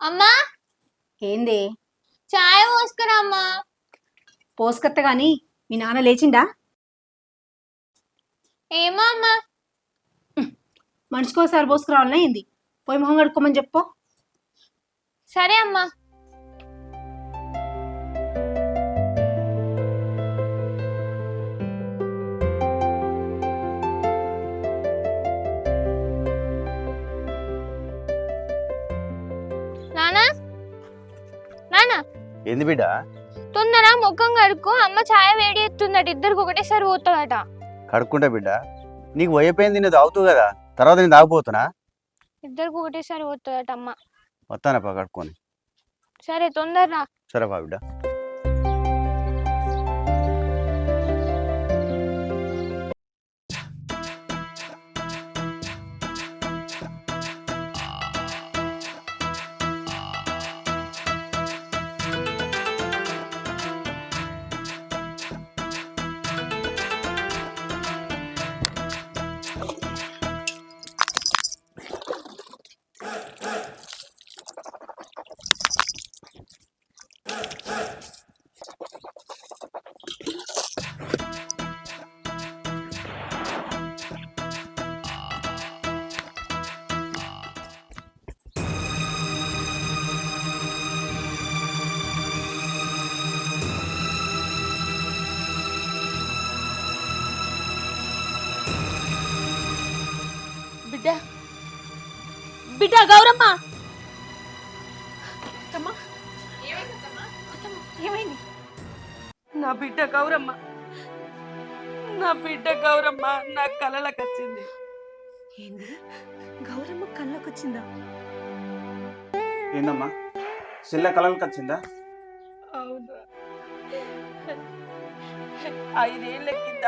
అమ్మా, ఏంది? చాయ్ పోసుకురా అమ్మా. పోసుకత్త గాని మీ నాన్న లేచిండా? ఏమో అమ్మా. మనిషికోసారి పోసుకురావాలన్నా ఏంది? పోయి మొహం కడుక్కోమని చెప్పు. సరే అమ్మా. నానా, నానా, ఏంది బిడ్డ? తొందర ముఖం కడుక్కో. అమ్మ చాయ్ వేడి ఎత్తుందట. ఇద్దరికి ఒకటేసారి పోతుందట. కడుక్కుంటా బిడ్డ. నీకు పోయిపోయింది, నేను తాగుతావు కదా, తర్వాత నేను తాగిపోతున్నా. ఇద్దరికి ఒకటేసారి పోతుందట అమ్మ. వస్తానప్పా కడుక్కొని. సరే తొందరరా. సరేపా బిడ్డ. బిడ్డ బిడ్డ గౌరమ్మ. ఏమైంది? నా బిడ్డ గౌరమ్మ, నా బిడ్డ గౌరమ్మ నా కలలకు వచ్చింది. ఏంది? గౌరమ్మ కళ్ళకు వచ్చిందా? ఏందమ్మా, చెల్ల కలలకు వచ్చిందా? అవునా, 5 ఏళ్ల కింద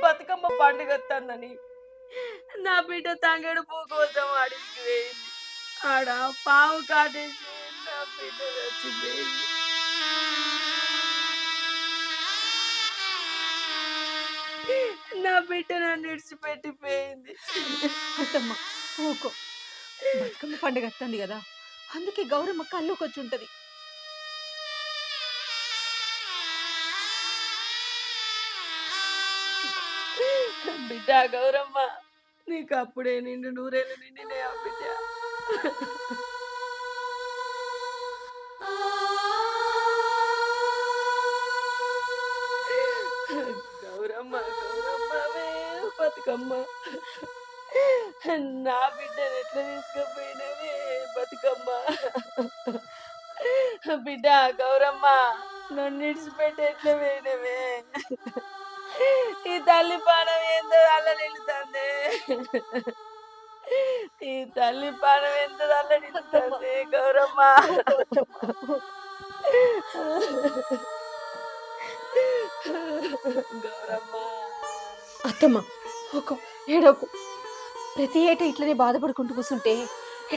బతుకమ్మ పండుగ వస్తుందని నా బిడ్డ తంగేడు పూ కోసం అడవికి వేయింది. ఆడ పావు కాటేసి నా బిడ్డ చచ్చిపోయింది. నా బిడ్డ నన్ను విడిచిపెట్టిపోయింది. అత్తమ్మ ఊకో, బతుకమ్మ పండుగ వస్తుంది కదా, అందుకే గౌరమ్మ కళ్ళకు వచ్చి ఉంటది. బిడ్డ గౌరమ్మ, నీకు అప్పుడే నిండు 100 ఏళ్ళు నిండినే ఆ బిడ్డ. గౌరమ్మ గౌరమ్మవే బతుకమ్మ, నా బిడ్డను ఎట్లా తీసుకుపోయినవే బతుకమ్మ. బిడ్డ గౌరమ్మ, నన్ను విడిచిపెట్టి ఎట్లా పోయినవే. ఈ తల్లి పానం ఏందో అల్ల నిలుతుంది. ఈ తల్లి పానం ఎంత అల్ల నిలుతుంది గౌరమ్మ. గౌరమ్మ. అత్తమ్మ ఊకో, ఏడోకు. ప్రతి ఏటా ఇట్లనే బాధపడుకుంటూ కూర్చుంటే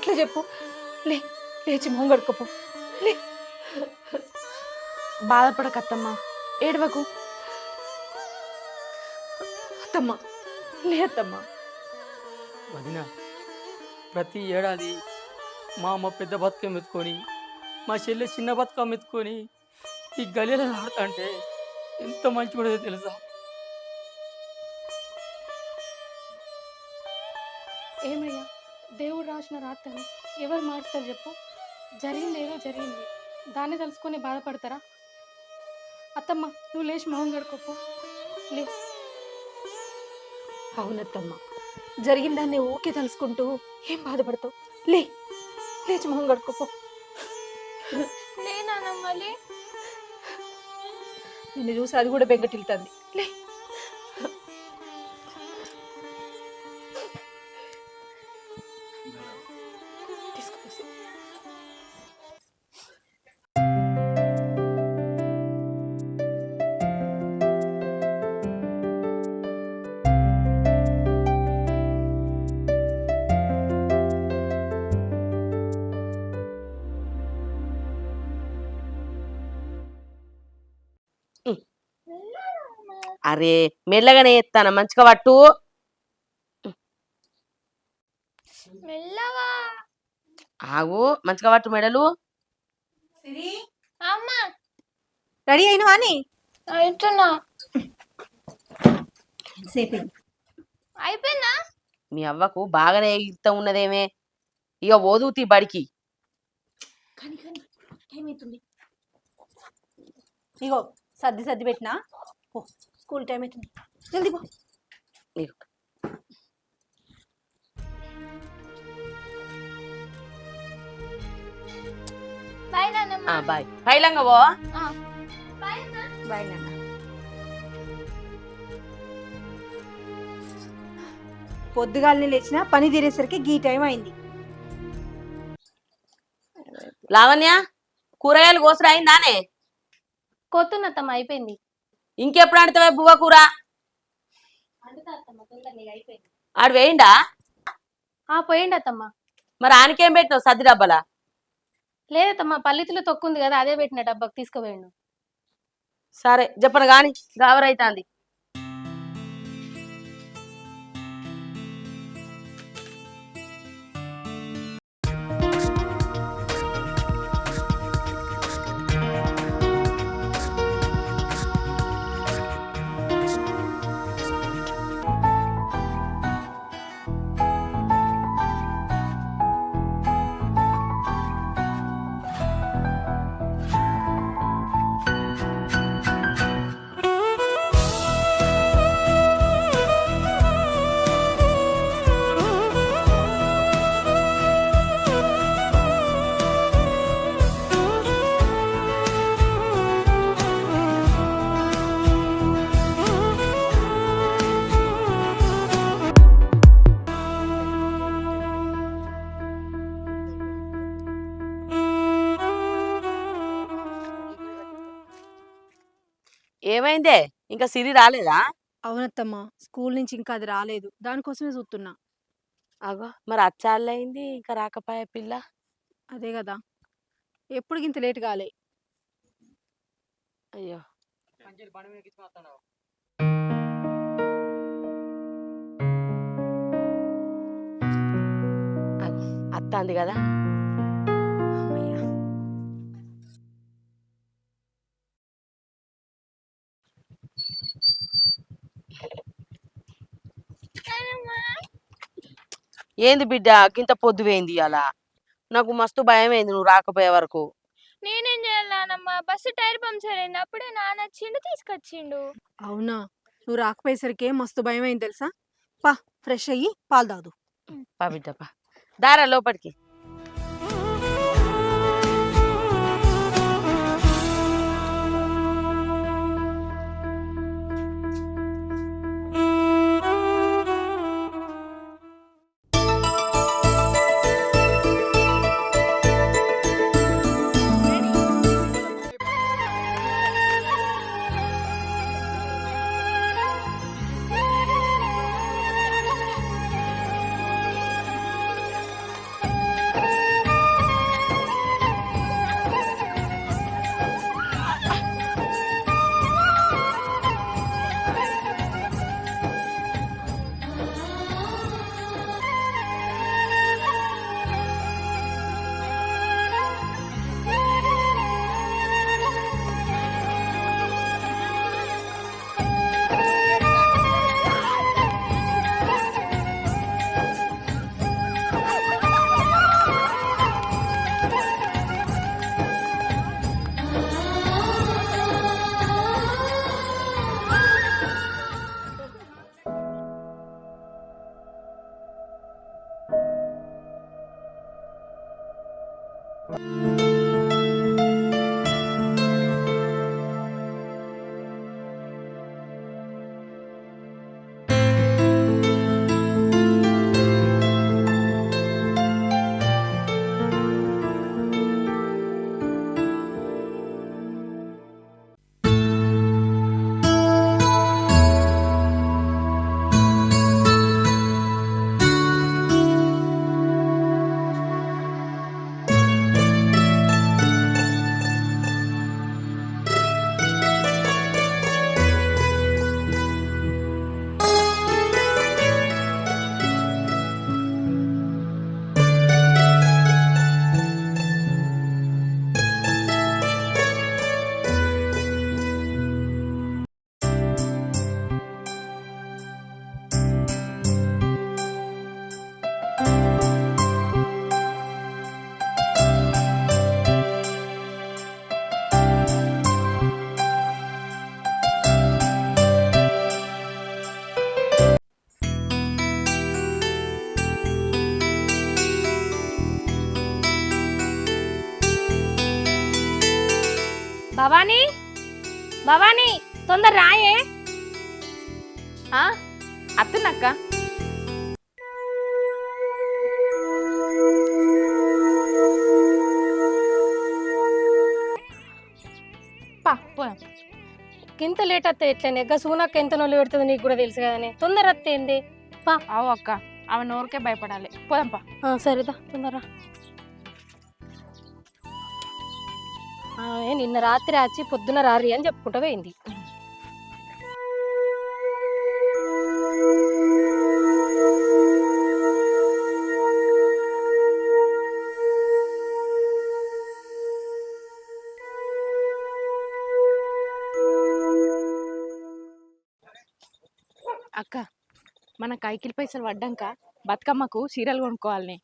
ఎట్లా చెప్పు? లేచి మొహం కడుక్కోపో. లే, బాధపడకత్తమ్మ, ఏడవకు. అత్తమ్మ లే అత్తమ్మ. వదిన, ప్రతి ఏడాది మా అమ్మ పెద్ద బతుకమ్మ ఎత్తుకొని మా చెల్లె చిన్న బతుకమ్మ ఎత్తుకొని ఈ గలీలో ఆడుతా అంటే ఎంత మంచి కూడా తెలుసా? ఏమయ్యా, దేవుడు రాసిన రాతని ఎవరు మారుతారు చెప్పు? జరిగింది ఏదో జరిగింది, దాన్ని తెలుసుకొని బాధపడతారా? అత్తమ్మ, నువ్వు లేచి మొహం కడుకోపో. లే. అవునత్తమ్మ, జరిగిన దాన్ని ఊకే తలుసుకుంటూ ఏం బాధపడతావు? లేచి మొహం కడుక్కోపో. లేనమ్మా, లే. నిన్ను చూసి అది కూడా బెంగటిల్తుంది. లే. తీసుకొచ్చి అరే మెల్లగానే ఎత్తాను, మంచిగా పట్టు. మెల్లగా. ఆగు మంచిగా పట్టు మెడలు. అమ్మా రెడీ అయినవా అని అవుతున్నా. సేపు అయిపోయిందా? మీ అవ్వకు బాగానే ఇష్టం ఉన్నదేమే. ఇక ఓదుతీ బడికి. కానీ టైం అవుతుంది. ఇగో సర్ది సర్ది పెట్టినా ఓ స్కూల్ టైం అవుతుంది. జల్దీ పో. ఇగో. బాయ్ నాన్నమ్మ. బాయ్ పైలంగా పో. బాయ్ అమ్మా. బాయ్ నాన్న. పొద్దుగాలని లేచిన పని తీరేసరికి గీ టైం అయింది. లావణ్య కూరగాయలు కోసరా అయిందానే? కోతున్న అత్తమ్మ అయిపోయింది. ఇంకెప్పుడు ఆడుతావే బువ్వ కూర? ఆడు వేయండా? పోయిండి అత్తమ్మ. మరి ఆనికేం పెట్టినావు సద్ది డబ్బలా? లేదత్తమ్మ పల్లితులు తొక్కుంది కదా అదే పెట్టిన డబ్బాకి తీసుకుపోయిండు. సరే చెప్పను గాని గావరైతాంది. ఏమైందే ఇంకా సిరి రాలేదా? అవునత్తమ్మ స్కూల్ నుంచి ఇంకా అది రాలేదు, దానికోసమే చూస్తున్నా. అగో మరి అచ్చాళ్ళయింది ఇంకా రాకపోయే పిల్ల. అదే కదా ఎప్పుడు ఇంత లేట్ కాలే. అయ్యో అత్త అంది కదా. అమ్మయ్య. ఏంది బిడ్డ గింత పొద్దువేంది అలా? నాకు మస్తు భయం అయింది నువ్వు రాకపోయే వరకు. నేనేం చేయాలి నాన్నమ్మ? బస్సు టైర్ పంక్చర్ అయింది. అప్పుడే నాన్న వచ్చిండు తీసుకొచ్చిండు. అవునా, నువ్వు రాకపోయేసరికి మస్తు భయం అయింది తెలుసా. పా ఫ్రెష్ అయ్యి పాలు తాగు. పా బిడ్డ పా దారా లోపలికి. భవానీ భవానీ తొందర రాయే. అత్తనక్క. ఇంత లేట్ వస్తే ఎట్లనే సూనక్క ఎంత నొల్లి పెడుతుంది నీకు కూడా తెలుసు కదనే. తొందర వస్తే ఏంది? అవు అక్క, ఆమె నోరుకే భయపడాలి. పోదాంపా. సరేదా తొందర. నిన్న రాత్రి వచ్చి పొద్దున రారి అని చెప్పుకుంటూ పోయింది. అక్క, మన కైకిల్ పైసలు పడ్డాక బతుకమ్మకు చీరలు కొనుక్కోవాలని.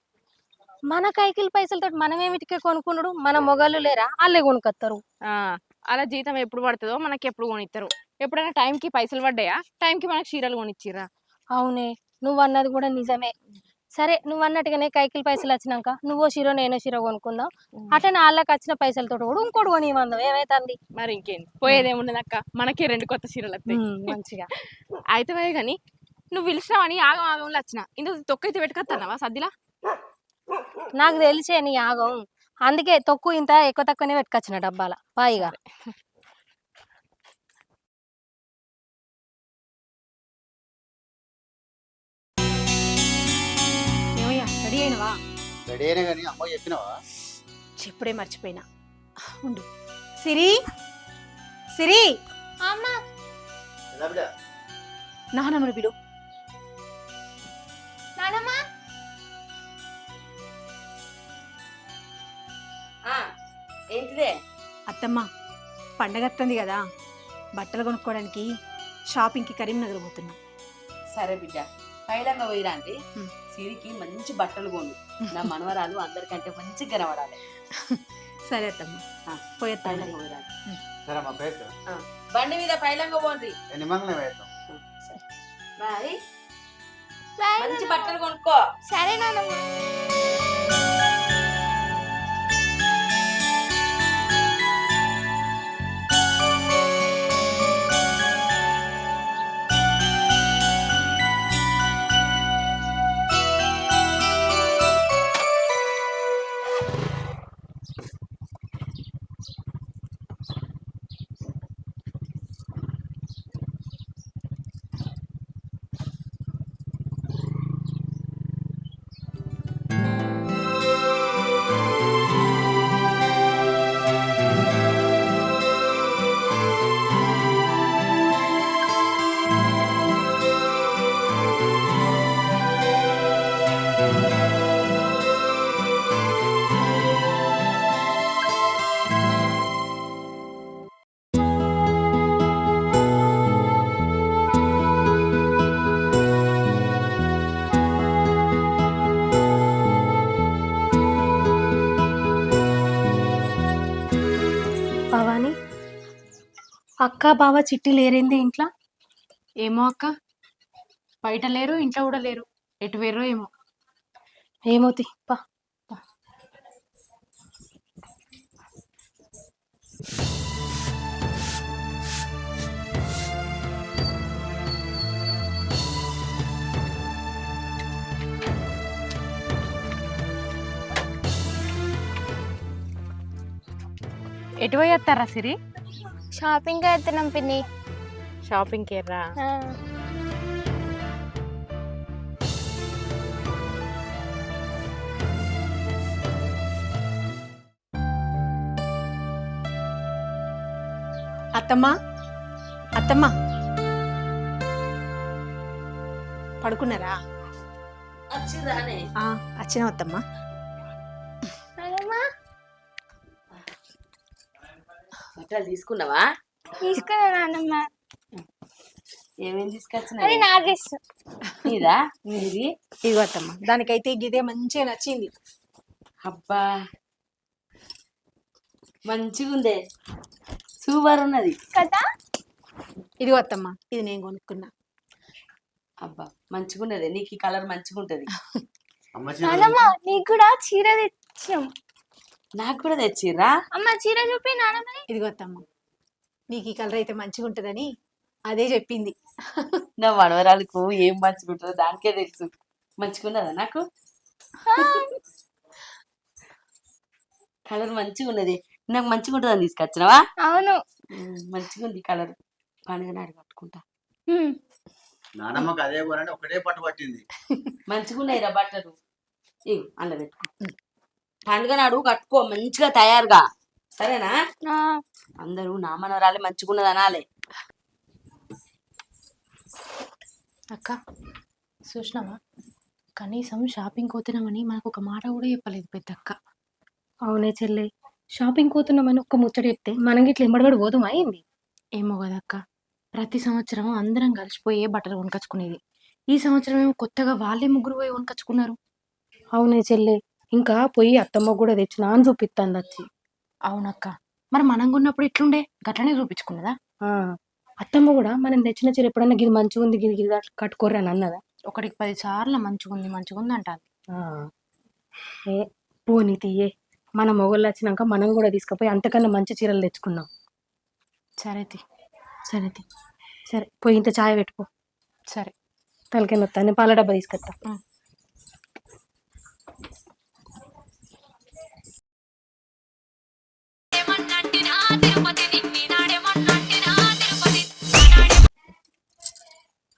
మన కైకిల్ పైసలతో మనమేమిటికే కొనుక్కున్నాడు? మన మొగలు లేరా? వాళ్ళే కొనుక్కొస్తారు. అలా జీతం ఎప్పుడు పడుతుందో మనకి ఎప్పుడు కొనిస్తారు. ఎప్పుడైనా టైంకి పైసలు పడ్డాయా? టైంకి మనకు చీరలు కొనిచ్చిర్రా? అవునే, నువ్వు అన్నది కూడా నిజమే. సరే, నువ్వు అన్నట్టుగానే కైకిల్ పైసలు వచ్చినాక నువ్వో చీర నేనో చీర కొనుక్కుందాం. అట్లనే వాళ్ళకి వచ్చిన పైసలతో కూడా ఇంకోటి కొనిమందాం. ఏమైతుంది మరి ఇంకేంది, పోయేదేముండదు అక్క. మనకి 2 కొత్త చీరలు వస్తాయి మంచిగా. అయితే కానీ నువ్వు పిలిచినావని ఆగం ఆగంలో వచ్చిన. ఇందుకు తొక్కైతే పెట్టుకొస్తావా సద్దిలా? నాకు తెలిసే నీ ఆగం, అందుకే తొక్కు ఇంత ఎక్కువ తక్కువనే పెట్టుకొచ్చిన డబ్బాల పాయిగా. ఏమయ్యా రెడీ అయినవా? రెడీ అయినా కానీ అమ్మ చెప్పినావా? చెప్పుడే మర్చిపోయినా. ఉండు. సిరి సిరి, అమ్మా ఎలా బిడ్డ? నానమ్మను బిడు. నానమ్మ ఏంటిదే? అత్తమ్మ, పండగ వస్తుంది కదా, బట్టలు కొనుక్కోవడానికి షాపింగ్కి కరీంనగర్ పోతున్నాం. సరే బిడ్డ, పైలంగా పోయిరాండి. ఉమ్. సిరికి మంచి బట్టలు కొను. నా మనవరాలు అందరికంటే మంచిగా కనబడాలి. సరే అత్తమ్మ, పోయేస్తాను. పైలంగా పోయిరాండి. సరే అమ్మ పేరు బండి మీద పైలంగా పోండి. నిమ్మకం వేస్తాం. బాయ్. బాయ్ మంచి నానమ్మ. బట్టలు కొనుక్కో. సరే నానమ్మ. భవాని, అక్క బావ చిట్టి లేరేంది ఇంట్లో? ఏమో అక్క, బయట లేరు, ఇంట్లో కూడా లేరు. ఎటు వేరో ఏమో. ఏమోతి పా. ఎటు పోయేస్తారా సిరి? షాపింగ్ వెళ్తున్నాం పిన్ని. షాపింగ్కి ఎర్రా? అత్తమ్మ, అత్తమ్మ పడుకున్నారా? వచ్చిరానే. వచ్చినాం అత్తమ్మ. నానమ్మ బట్టలు తీసుకున్నావా? తీసుకురా నానమ్మ. ఏమేమి అది తీసుకొచ్చినా? నా డ్రెస్. నీదా? నీది? ఇదిగో అత్తమ్మ, దానికైతే ఇదే మంచిగా నచ్చింది. అబ్బా, మంచిగా ఉందే, సూపర్ ఉన్నది కదా. ఇదిగో అత్తమ్మ, ఇది నేను కొనుక్కున్నా. అబ్బా, మంచిగా ఉన్నది. నీకు ఈ కలర్ మంచిగా ఉంటది. అమ్మ నానమ్మ నీకు కూడా చీర తెచ్చాం. నాకు కూడా తెచ్చిర్రా? అమ్మ చీర చూపి నానమ్మ. ఇదిగో అత్తమ్మ, నీకు ఈ కలర్ అయితే మంచిగా ఉంటుందని అదే చెప్పింది. నా మనవరాలకు ఏం మంచిగా ఉంటుందో దానికే తెలుసు. మంచిగున్నదా నాకు? కలర్ మంచిగా ఉన్నది. నాకు మంచిగా ఉంటుందని తీసుకొచ్చినావా? అవును. మంచిగా ఉంది కలర్. పండుగ నాడు కట్టుకుంటా. నానమ్మకి అదే పోరంటే ఒకటే పట్టు పట్టింది. మంచిగా ఉన్నాయిరా బట్టలు. ఇగో అల్ల పెట్టుకో. పండుగ నాడు కట్టుకో మంచిగా తయారుగా, సరేనా? అందరూ నా మనవరాలే మంచిగా ఉన్నది అనాలే. అక్క చూసినావా, కనీసం షాపింగ్ పోతున్నామని మనకు ఒక మాట కూడా చెప్పలేదు పెద్దక్క. అవునే చెల్లె, షాపింగ్ పోతున్నామని ఒక్క ముచ్చట చెప్తే మనం ఇట్లా ఎంబడబడి పోదుమా ఏంది? ఏమో కదక్క, ప్రతి సంవత్సరం అందరం కలిసిపోయే బట్టలు కొనుకొచ్చుకునేది. ఈ సంవత్సరం ఏమో కొత్తగా వాళ్ళే ముగ్గురు పోయి కొనుకొచ్చుకున్నారు. అవునే చెల్లె, ఇంకా పోయి అత్తమ్మ కూడా తెచ్చినా అని చూపిస్తాంది వచ్చి. అవునక్క, మరి మనం కొన్నప్పుడు ఎట్లుండే గట్లనే చూపించుకున్నదా? అత్తమ్మ కూడా మనం తెచ్చిన చీర ఎప్పుడన్నా గిది మంచిగా ఉంది, గిది గిది కట్టుకోర్రా అని అన్నదా? ఒకటికి 10 సార్లు మంచిగా ఉంది అంటాను. ఏ పోనీ తీయే, మన మొగళ్ళు వచ్చినాక మనం కూడా తీసుకుపోయి అంతకన్నా మంచి చీరలు తెచ్చుకున్నాం. సరే సరే పోయి ఇంత ఛాయ్ పెట్టుకో. సరే, తలకే నొత్తాను, పాల డబ్బా తీసుకొస్తా.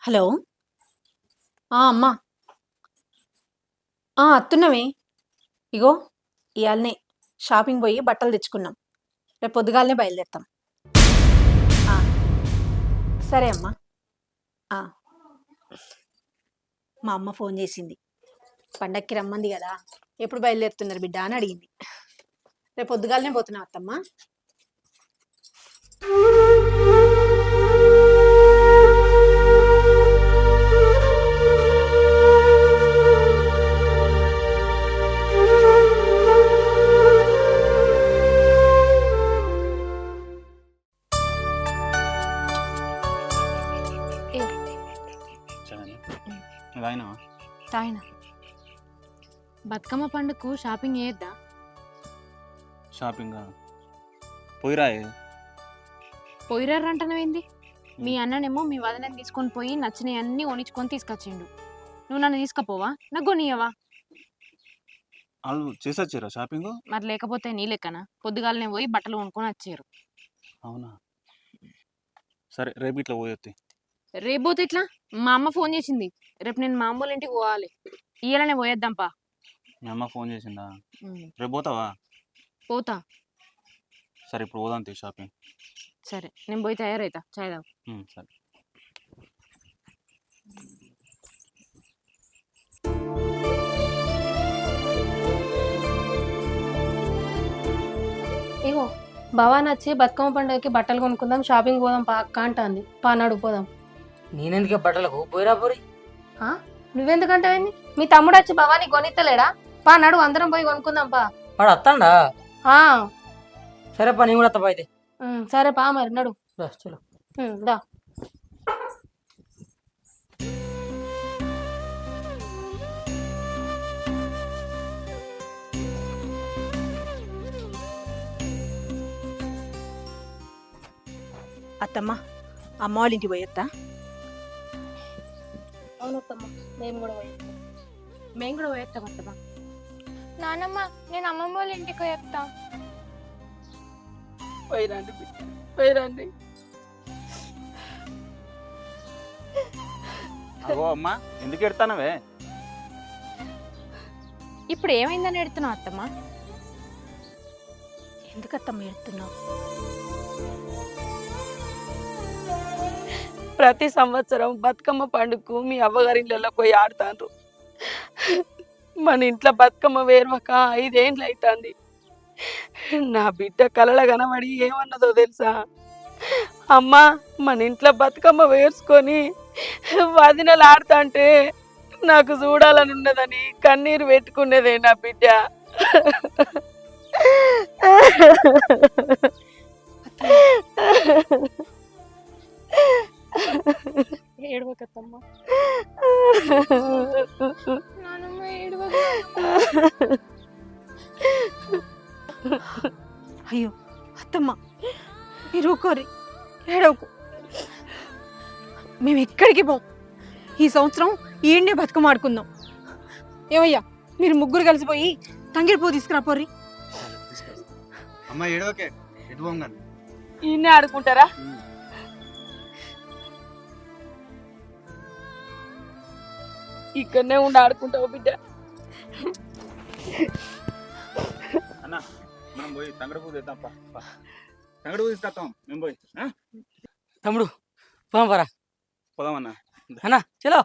హలో, అమ్మా. అత్తున్నమే. ఇగో ఇవాళనే షాపింగ్ పోయి బట్టలు తెచ్చుకున్నాం. రేపు పొద్దుగాలనే బయలుదేరుతాం. సరే అమ్మా. మా అమ్మ ఫోన్ చేసింది, పండక్కి రమ్మంది కదా, ఎప్పుడు బయలుదేరుతున్నారు బిడ్డ అని అడిగింది. రేపు పొద్దుగాలనే పోతున్నావు అత్తమ్మ. తాయినా బతుకమ్మ పండుగకు షాపింగ్ చేయొద్దా? షాపింగ్ పోయిరాయే. పోయిరారంటనవేంది? మీ అన్ననేమో మీ వదనని తీసుకొని పోయి నచ్చినవి అన్నీ కొనిచ్చుకొని తీసుకొచ్చిండు. నువ్వు నన్ను తీసుకపోవా? నాకు కొనియవా? వాళ్ళు చేసొచ్చారా షాపింగ్? మరి లేకపోతే నీ లెక్కన పొద్దుగాలనే పోయి బట్టలు కొనుక్కొని వచ్చారు. అవునా, సరే రేపు ఇట్లా పోయొత్తి. రేపు పోతే ఇట్లా? మా అమ్మ ఫోన్ చేసింది, రేపు నేను మా అమ్మోళ్ళ ఇంటికి పోవాలి. ఇయ్యాలనే పోయేద్దాంపా. మీ అమ్మ ఫోన్ చేసిందా? రేపు పోతావా? పోతా. సరే ఇప్పుడు పోదాం తీ షాపింగ్. సరే నేను పోయి తయారైతా, చాయ్ తాగు. సరే. ఇగో భవాన్ వచ్చి బతుకమ్మ పండుగకి బట్టలు కొనుక్కుందాం, షాపింగ్ పోదాం పా అక్క అంటాంది. పా నాడు పోదాం. నేనెందుకే బట్టలకు పోయిరా పోరి. నువ్వెందుకంటావేంది? మీ తమ్ముడు వచ్చి భవానీ కొనిత్తలేడా? పా నడు అందరం పోయి కొనుక్కుందాం పా. వాడు వస్తాడా? సరే పా, నేను కూడా వస్తా అయితే. సరే పా మరి నడు. చలో దా. అత్తమ్మ, అమ్మ వాళ్ళ ఇంటికి పోయొత్తా. అవునత్తమ్మ, మేము కూడా పోయేస్తాం అత్తమ్మ. నానమ్మ, నేను అమ్మమ్మ వాళ్ళ ఇంటికి చెప్తా. పోయిరండి బిడ్డ, పోయిరండి. అగో అమ్మా, ఎందుకు ఎడతానవే? ఇప్పుడు ఏమైందని ఎడుతున్నావు అత్తమ్మ? ఎందుకత్తమ్మ ఎడుతున్నావు? ప్రతి సంవత్సరం బతుకమ్మ పండుగకు మీ అవ్వగారిళ్ళలో పోయి ఆడుతాండ్రు. మన ఇంట్లో బతుకమ్మ వేర్వక 5 ఏండ్లు అవుతుంది. నా బిడ్డ కలల కనబడి ఏమన్నదో తెలుసా? అమ్మా, మన ఇంట్లో బతుకమ్మ వేసుకొని వదినలు ఆడుతుంటే నాకు చూడాలని ఉన్నదని కన్నీరు పెట్టుకునేదే నా బిడ్డ. ఏడవకత్తమ్మ. నానమ్మ ఏడవ. అయ్యో అత్తమ్మ, మీరు ఊకోరి, ఎక్కడికి పోం. ఈ సంవత్సరం ఈయన్నే బతుకమ్మ ఆడుకుందాం. ఏమయ్యా మీరు ముగ్గురు కలిసిపోయి తంగిడి పువ్వు తీసుకురా పోర్రి. అమ్మ ఏడోకే ఎటు పోంగా ఈయన్నే ఆడుకుంటారా? ఇక్కడనే ఉండి ఆడుకుంటావు బిడ్డ. అన్న మనం పోయి తంగడ పువ్వు తెద్దాం. తంగడ పువ్వు తీసుకొస్తాం మేము పోయి. తమ్ముడు పోరా పోదామన్నా. అన్నా చలో.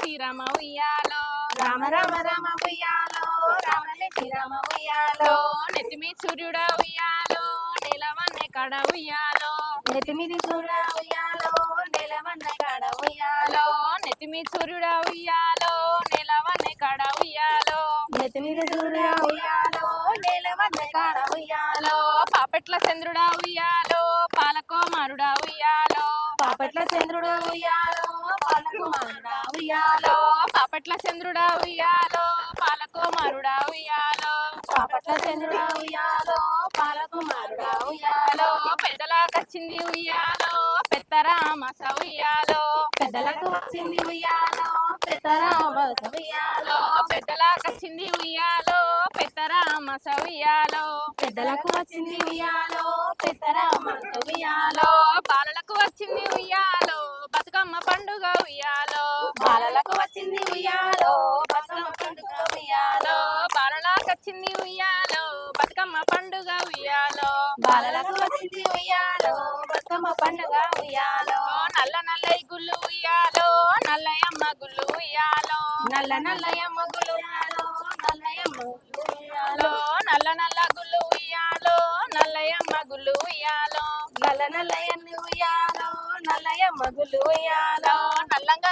శ్రీరామ ఉయ్యాలో రామ రామ రామ ఉయ్యాలో రామనే శ్రీరామ ఉయ్యాలో నెత్తిమి సూర్యుడా ఉయ్యాలో నిలవన్నే కడ ఉయ్యాలో నెత్తిమిది సూర్య ఉయ్యాలో నెలవన్న కాడ ఉయ్యాలో నెత్తిమి సూర్యుడా ఉయ్యాలో నిలవన్నే కడ ఉయ్యాలో నెత్తిమిది సూర్య ఉయ్యాలో నెలవన్న కాడ ఉయ్యాలో పాపెట్ల చంద్రుడా ఉయ్యాలో పాలకోమారుడా ఉయ్యాలో పాపట్ల చంద్రుడు ఉయ్యాలో పాలకుమారుడా ఉయ్యాలో పాపట్ల చంద్రుడా ఉయ్యాలో పాలకోమారుడా ఉయ్యాలో పాపట్ల చంద్రుడు ఉయ్యాలో పాలకుమారుడా ఉయ్యాలో పెదలాక కచ్చింది ఉయ్యాలో పెద్దరామ సౌయ్యాలో పెద్దలకు వచ్చింది ఉయ్యాలో పెద్దరామ సౌయ్యాలో పెద్దలకు వచ్చింది ఉయ్యాలో పెద్దరామ సౌయ్యాలో పెద్దలకు వచ్చింది ఉయ్యాలో పెద్దరామ సౌయ్యాలో బాలలకు వచ్చింది ఉయ్యాలో బతుకమ్మ పండుగ ఉయ్యాలో బాలలకు వచ్చింది ఉయ్యాలో బతుకమ్మ పండుగ ఉయ్యాలో బాలలకు వచ్చింది ఉయ్యాలో బతుకమ్మ పండుగ ఉయ్యాలో బాలలకు వచ్చింది ఉయ్యాలో బతుకమ్మ పండుగ ఉయ్యాలో నల్ల నల్లయి గుళ్ళు ఉయ్యాలో నల్లయమ్మ గుళ్ళు ఉయ్యాలో నల్ల నల్లయమ్మ గుళ్ళు ఉయ్యాలో నల్లయమ్మ గుళ్ళు ఉయ్యాలో నల్ల నల్ల గుళ్ళు ఉయ్యాలో నల్లయమ్మ గుళ్ళు ఉయ్యాలో నల్ల నల్లయన్ని ఉయ్యాలో నల్లయమ్మ గుళ్ళు ఉయ్యాలో నల్లంగా